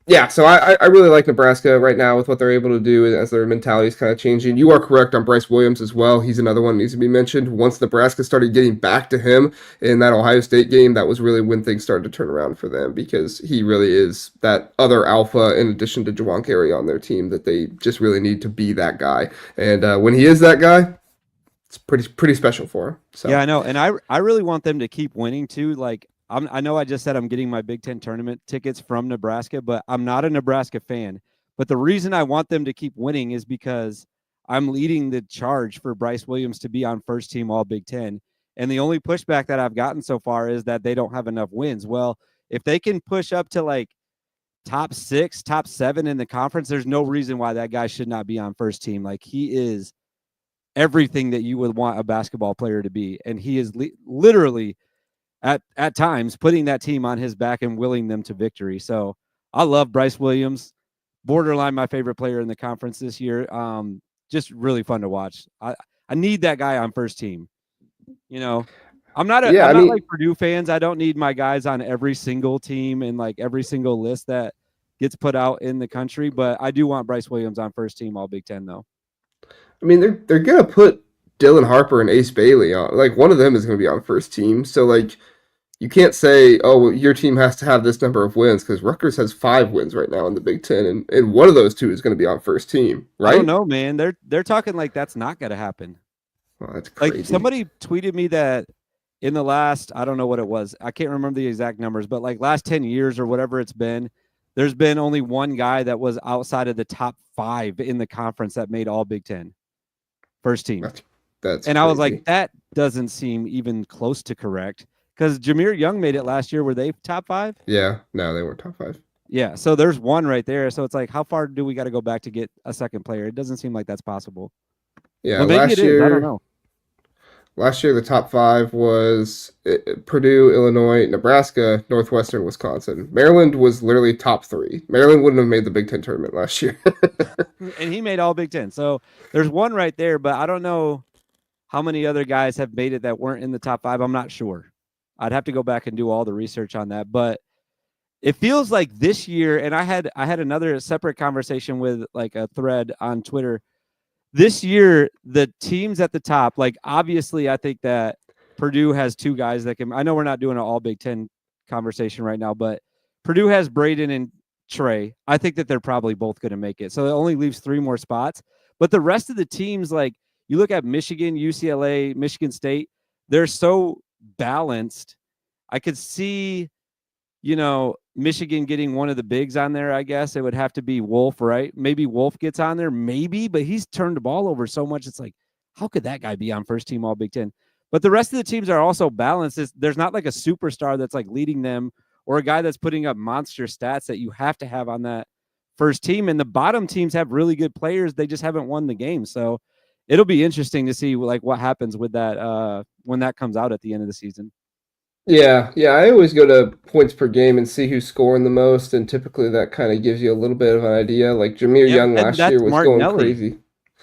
S1: Yeah, so I really like Nebraska right now with what they're able to do as their mentality is kind of changing. You are correct on Bryce Williams as well. He's another one that needs to be mentioned. Once Nebraska started getting back to him in that Ohio State game, that was really when things started to turn around for them because he really is that other alpha in addition to Jawan Carey on their team that they just really need to be that guy. And when he is that guy, it's pretty special for him.
S2: Yeah,
S1: So
S2: I know, and I really want them to keep winning too. Like I know I just said I'm getting my Big Ten tournament tickets from Nebraska, but I'm not a Nebraska fan. But the reason I want them to keep winning is because I'm leading the charge for Bryce Williams to be on first team All Big Ten. And the only pushback that I've gotten so far is that they don't have enough wins. Well, if they can push up to like top 6, top 7 in the conference, there's no reason why that guy should not be on first team. Like he is everything that you would want a basketball player to be, and he is literally at times putting that team on his back and willing them to victory. So I love Bryce Williams, borderline my favorite player in the conference this year. Just really fun to watch. I need that guy on first team. You know, I'm not
S1: yeah, I
S2: I'm not like
S1: mean,
S2: Purdue fans. I don't need my guys on every single team and like every single list that gets put out in the country, but I do want Bryce Williams on first team All Big Ten though.
S1: they're gonna put Dylan Harper and Ace Bailey on. Like one of them is gonna be on first team. So like you can't say, oh, well, your team has to have this number of wins because Rutgers has 5 wins right now in the Big Ten, and one of those two is going to be on first team,
S2: I don't
S1: right?
S2: know, man. They're talking like that's not going to happen.
S1: Well, that's
S2: Like
S1: crazy.
S2: somebody tweeted me that in the last, I don't know what it was. I can't remember the exact numbers, but like last 10 years or whatever it's been, there's been only one guy that was outside of the top 5 in the conference that made All Big Ten first team.
S1: That's that's
S2: And I was like,
S1: crazy.
S2: that doesn't seem even close to correct because Jameer Young made it last year. Were they top 5?
S1: Yeah, no, they weren't top 5.
S2: Yeah. So there's one right there. So it's like, how far do we got to go back to get a second player? It doesn't seem like that's possible.
S1: Yeah,
S2: But maybe it is. I don't know.
S1: last year the top 5 was Purdue, Illinois, Nebraska, Northwestern, Wisconsin. Maryland was literally top 3. Maryland wouldn't have made the Big Ten tournament last year.
S2: And he made All Big Ten. So there's one right there, but I don't know how many other guys have made it that weren't in the top 5. I'm not sure. I'd have to go back and do all the research on that. But it feels like this year, and I had another separate conversation with like a thread on Twitter. This year, the teams at the top, like obviously, I think that Purdue has 2 guys that can. I know we're not doing an All Big Ten conversation right now, but Purdue has Braden and Trey. I think that they're probably both going to make it. So it only leaves 3 more spots. But the rest of the teams, like you look at Michigan, UCLA, Michigan State, they're so balanced. I could see, Michigan getting one of the bigs on there. I guess it would have to be Wolf, right? Maybe Wolf gets on there, maybe, but he's turned the ball over so much. It's like, how could that guy be on first team All Big Ten? But the rest of the teams are also balanced. There's not like a superstar that's like leading them or a guy that's putting up monster stats that you have to have on that first team. And the bottom teams have really good players. They just haven't won the game. So it'll be interesting to see like what happens with that when that comes out at the end of the season.
S1: Yeah, I always go to points per game and see who's scoring the most, and typically that kind of gives you a little bit of an idea. Like Jameer
S2: Yep.
S1: Young
S2: And
S1: last year
S2: that's
S1: was going
S2: Martinelli.
S1: crazy.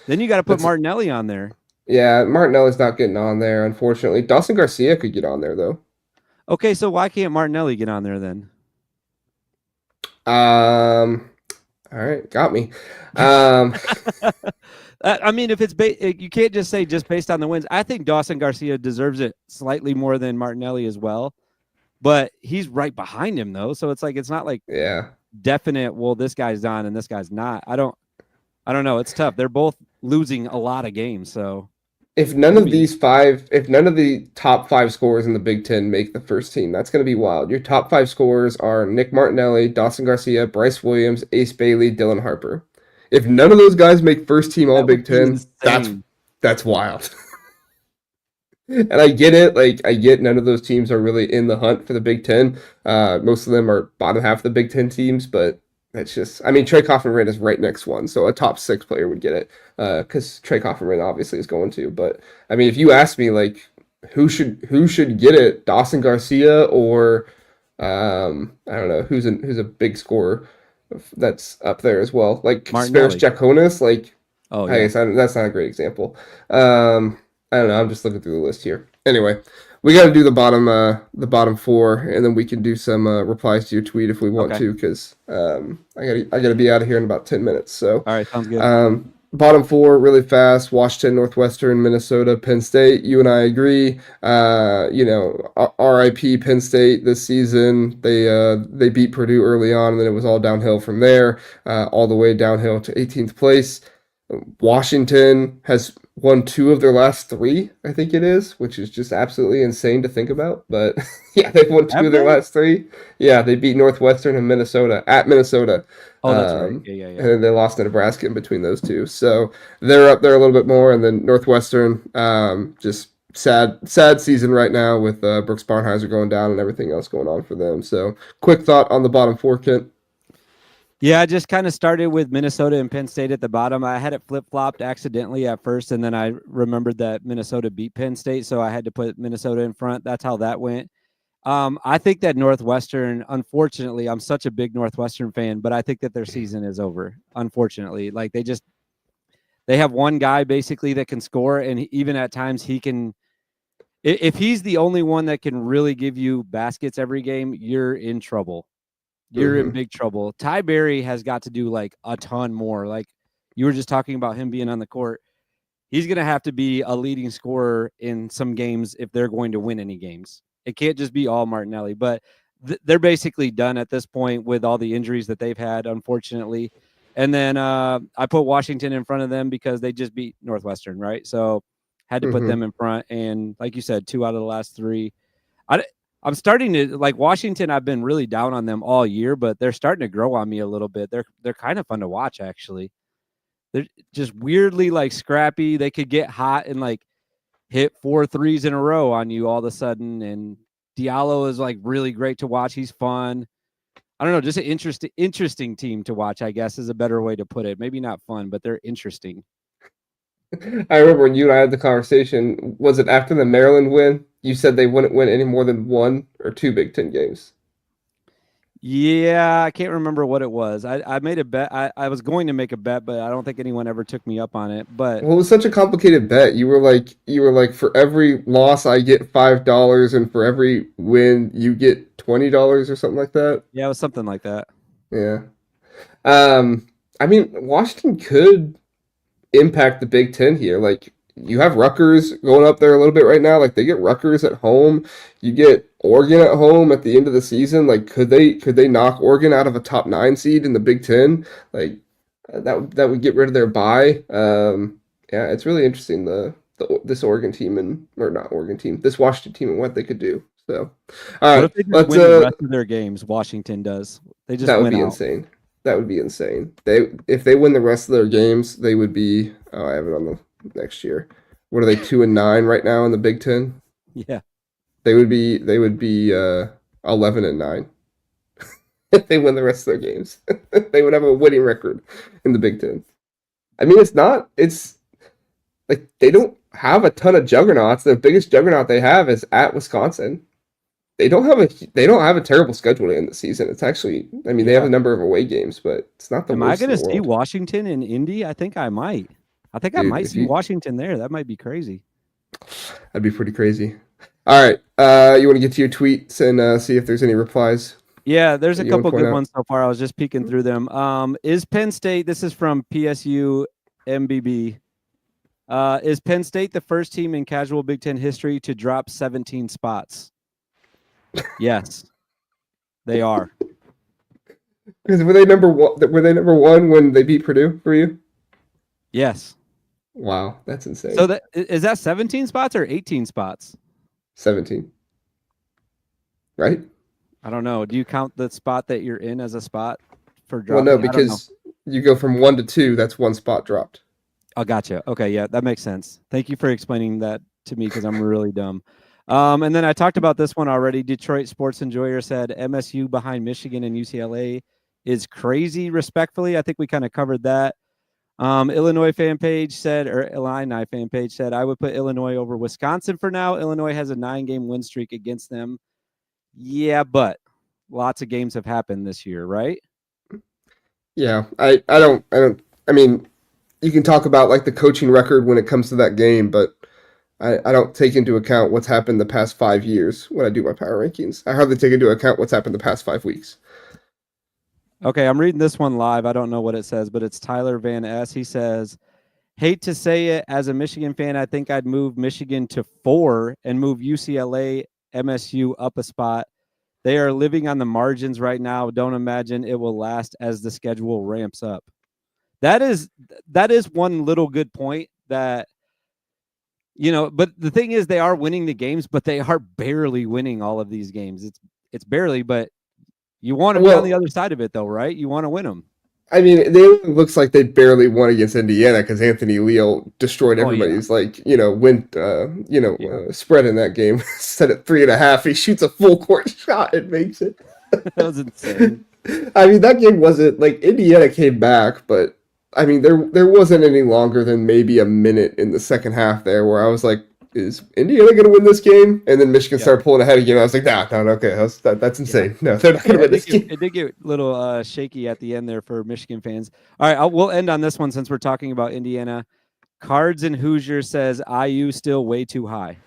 S2: Then you got to put
S1: That's
S2: Martinelli on there.
S1: Yeah, Martinelli's not getting on there, unfortunately. Dawson Garcia could get on there though.
S2: Okay, so why can't Martinelli get on there then?
S1: All right, got me. Um,
S2: I mean, if it's you can't just say just based on the wins. I think Dawson Garcia deserves it slightly more than Martinelli as well, but he's right behind him though. So it's like it's not like
S1: yeah.
S2: definite. Well, this guy's on and this guy's not. I don't know. It's tough. They're both losing a lot of games, so
S1: If none of if none of the top 5 scorers in the Big Ten make the first team, that's going to be wild. Your top 5 scorers are Nick Martinelli, Dawson Garcia, Bryce Williams, Ace Bailey, Dylan Harper. If none of those guys make first team All
S2: that
S1: Big
S2: would be
S1: Ten,
S2: insane.
S1: that's wild. And I get it. Like I get none of those teams are really in the hunt for the Big Ten. Most of them are bottom half of the Big Ten teams, but that's just. I mean, Trey Kaufman is right next one, so a top 6 player would get it because Trey Kaufman obviously is going to. But I mean, if you ask me, like who should get it, Dawson Garcia or I don't know who's a big scorer that's up there as well, like Spares
S2: Martinelli.
S1: Jaconis, like
S2: Oh
S1: I
S2: yeah.
S1: guess that's not a great example. I don't know. I'm just looking through the list here. Anyway, We got to do the bottom four, and then we can do some replies to your tweet if we want
S2: Okay.
S1: to, because I gotta be out of here in about 10 minutes. So,
S2: All right. Sounds good.
S1: bottom four really fast: Washington, Northwestern, Minnesota, Penn State. You and I agree. R.I.P. Penn State this season. They beat Purdue early on, and then it was all downhill from there, all the way downhill to 18th place. Washington has won two of their last three, I think it is, which is just absolutely insane to think about. But yeah, they've won two
S2: Have
S1: of their
S2: they?
S1: last three. Yeah, they beat Northwestern and Minnesota at Minnesota.
S2: Oh, that's right. Yeah, yeah,
S1: And
S2: yeah.
S1: then they lost to Nebraska in between those two. So they're up there a little bit more. And then Northwestern, just sad season right now with Brooks Barnheiser going down and everything else going on for them. So quick thought on the bottom four, Kent.
S2: Yeah, I just kind of started with Minnesota and Penn State at the bottom. I had it flip-flopped accidentally at first, and then I remembered that Minnesota beat Penn State, so I had to put Minnesota in front. That's how that went. I think that Northwestern, unfortunately, I'm such a big Northwestern fan, but I think that their season is over, unfortunately. Like they have one guy basically that can score, and even at times he can, if he's the only one that can really give you baskets every game, you're in trouble. You're in
S1: Mm-hmm.
S2: big trouble. Ty Berry has got to do like a ton more. Like you were just talking about him being on the court. He's going to have to be a leading scorer in some games if they're going to win any games. It can't just be all Martinelli, but they're basically done at this point with all the injuries that they've had, unfortunately. And then I put Washington in front of them because they just beat Northwestern, right? So had to put
S1: Mm-hmm.
S2: them in front. And like you said, 2 out of the last 3. I, I'm starting to like Washington. I've been really down on them all year, but they're starting to grow on me a little bit. They're kind of fun to watch, actually. They're just weirdly like scrappy. They could get hot and like hit 4 threes in a row on you all of a sudden. And Diallo is like really great to watch. He's fun. I don't know, just an interesting team to watch, I guess, is a better way to put it. Maybe not fun, but they're interesting.
S1: I remember when you and I had the conversation. Was it after the Maryland win? You said they wouldn't win any more than one or two Big Ten games.
S2: Yeah, I can't remember what it was. I made a bet. I was going to make a bet, but I don't think anyone ever took me up on it. But
S1: Well, it was such a complicated bet. You were like, for every loss I get $5, and for every win you get $20 or something like that.
S2: yeah, it was something like that.
S1: Yeah. Um, I mean, Washington could impact the Big Ten here. Like you have Rutgers going up there a little bit right now. Like they get Rutgers at home. You get Oregon at home at the end of the season. Like could they knock Oregon out of a top 9 seed in the Big Ten? Like that would get rid of their bye. Yeah, it's really interesting this Oregon team and or not Oregon team, this Washington team and what they could do. So, all
S2: What
S1: right,
S2: if they just
S1: let's
S2: win the rest of their games? Washington does. They just
S1: that would
S2: win
S1: be
S2: out.
S1: insane. That would be insane. They if they win the rest of their games, they would be. Oh, I have it on the next year. What are they 2-9 right now in the Big Ten?
S2: Yeah.
S1: They would be 11-9 if they win the rest of their games. They would have a winning record in the Big Ten. I mean, it's like they don't have a ton of juggernauts. The biggest juggernaut they have is at Wisconsin. They don't have a terrible schedule to end the season. It's actually, I mean, they have
S2: Yeah.
S1: a number of away games, but it's not the
S2: Am I
S1: worst in
S2: going
S1: the
S2: to see
S1: world.
S2: Washington in Indy? I think I might. I think I
S1: Dude,
S2: might
S1: if
S2: see
S1: you
S2: Washington there. That might be crazy.
S1: that'd be pretty crazy. All right, you want to get to your tweets and see if there's any replies
S2: Yeah, there's
S1: that
S2: a
S1: you want to
S2: couple
S1: point
S2: good
S1: out?
S2: ones so far. I was just peeking through them. Is Penn State, this is from PSU MBB. Is Penn State the first team in casual Big Ten history to drop 17 spots? Yes, they are.
S1: Because were they number one? Were they number one when they beat Purdue for you?
S2: Yes.
S1: Wow, that's
S2: So
S1: insane.
S2: that is that 17 spots or 18 spots?
S1: 17, right?
S2: I don't know. Do you count the spot that you're in as a spot for
S1: Well, no,
S2: dropping? I don't know.
S1: because you go from 1 to 2. That's one spot dropped.
S2: Oh, gotcha. Okay, yeah, that makes sense. Thank you for explaining that to me because I'm really dumb. And then I talked about this one already. Detroit Sports Enjoyer said MSU behind Michigan and UCLA is crazy. Respectfully, I think we kind of covered that. Illinois fan page said, or Illini fan page said, I would put Illinois over Wisconsin for now. Illinois has a 9-game win streak against them. Yeah, but lots of games have happened this year, right?
S1: Yeah, I mean, you can talk about like the coaching record when it comes to that game, but I don't take into account what's happened the past 5 years when I do my power rankings. I hardly take into account what's happened the past 5 weeks.
S2: Okay, I'm reading this one live. I don't know what it says, but it's Tyler Van S. He says, hate to say it, as a Michigan fan, I think I'd move Michigan to 4 and move UCLA, MSU up a spot. They are living on the margins right now. Don't imagine it will last as the schedule ramps up. That is one little good point that, but the thing is they are winning the games, but they are barely winning all of these games. It's barely, but you want to be on the other side of it though, right? You want to win them.
S1: I mean, it looks like they barely won against Indiana because Anthony Leal destroyed everybody's spread in that game. Set at 3.5. He shoots a full court shot and makes it.
S2: That was insane.
S1: I mean, that game wasn't like Indiana came back, but I mean, there wasn't any longer than maybe a minute in the second half there where I was like, is Indiana going to win this game? And then Michigan started pulling ahead again. I was like, no, okay, that's insane. No, they're not going to win this game.
S2: It did get a little shaky at the end there for Michigan fans. All right, we'll end on this one since we're talking about Indiana. Cards and Hoosier says IU still way too high.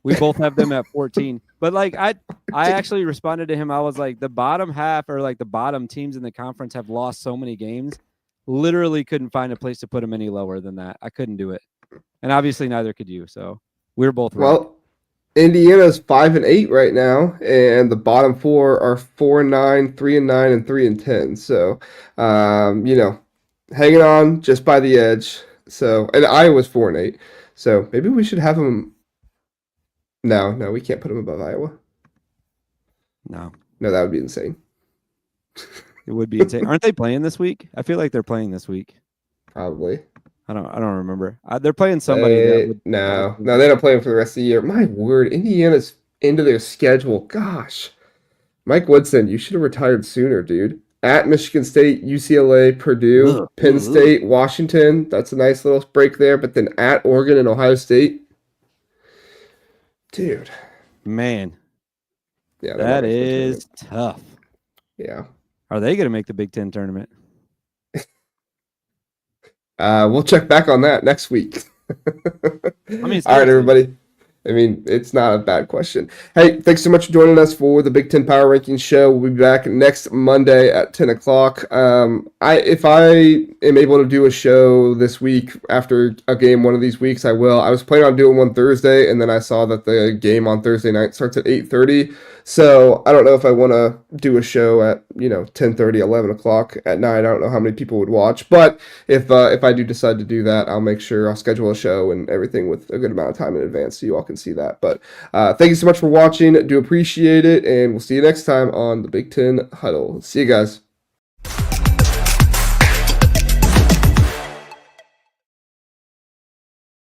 S2: We both have them at 14. But like I actually responded to him. I was like, the bottom half or like the bottom teams in the conference have lost so many games. Literally couldn't find a place to put them any lower than that. I couldn't do it. And obviously neither could you. So we were both right.
S1: Well, Indiana's 5-8 right now, and the bottom 4 are 4-9, 3-9, and 3-10. So, hanging on just by the edge. So, and Iowa's 4-8. So maybe we should have them. No, we can't put them above Iowa.
S2: No,
S1: that would be insane.
S2: It would be insane. Aren't they playing this week? I feel like they're playing this week.
S1: Probably.
S2: I don't remember. They're playing somebody.
S1: No, they don't play them for the rest of the year. My word, Indiana's into their schedule. Gosh. Mike Woodson, you should have retired sooner, dude. At Michigan State, UCLA, Purdue, Penn State, Washington. That's a nice little break there. But then at Oregon and Ohio State. Dude.
S2: Man.
S1: Yeah,
S2: that is tough.
S1: Yeah.
S2: Are they going to make the Big Ten tournament?
S1: We'll check back on that next week.
S2: I mean,
S1: all right, everybody. I mean, it's not a bad question. Hey, thanks so much for joining us for the Big Ten Power Rankings show. We'll be back next Monday at 10 o'clock. If I am able to do a show this week after a game one of these weeks, I will. I was planning on doing one Thursday, and then I saw that the game on Thursday night starts at 8:30. So I don't know if I want to do a show at 10:30, 11 o'clock at night. I don't know how many people would watch, but if I do decide to do that, I'll make sure I'll schedule a show and everything with a good amount of time in advance so you all can see that. But thank you so much for watching. Do appreciate it, and we'll see you next time on the Big Ten Huddle. See you guys.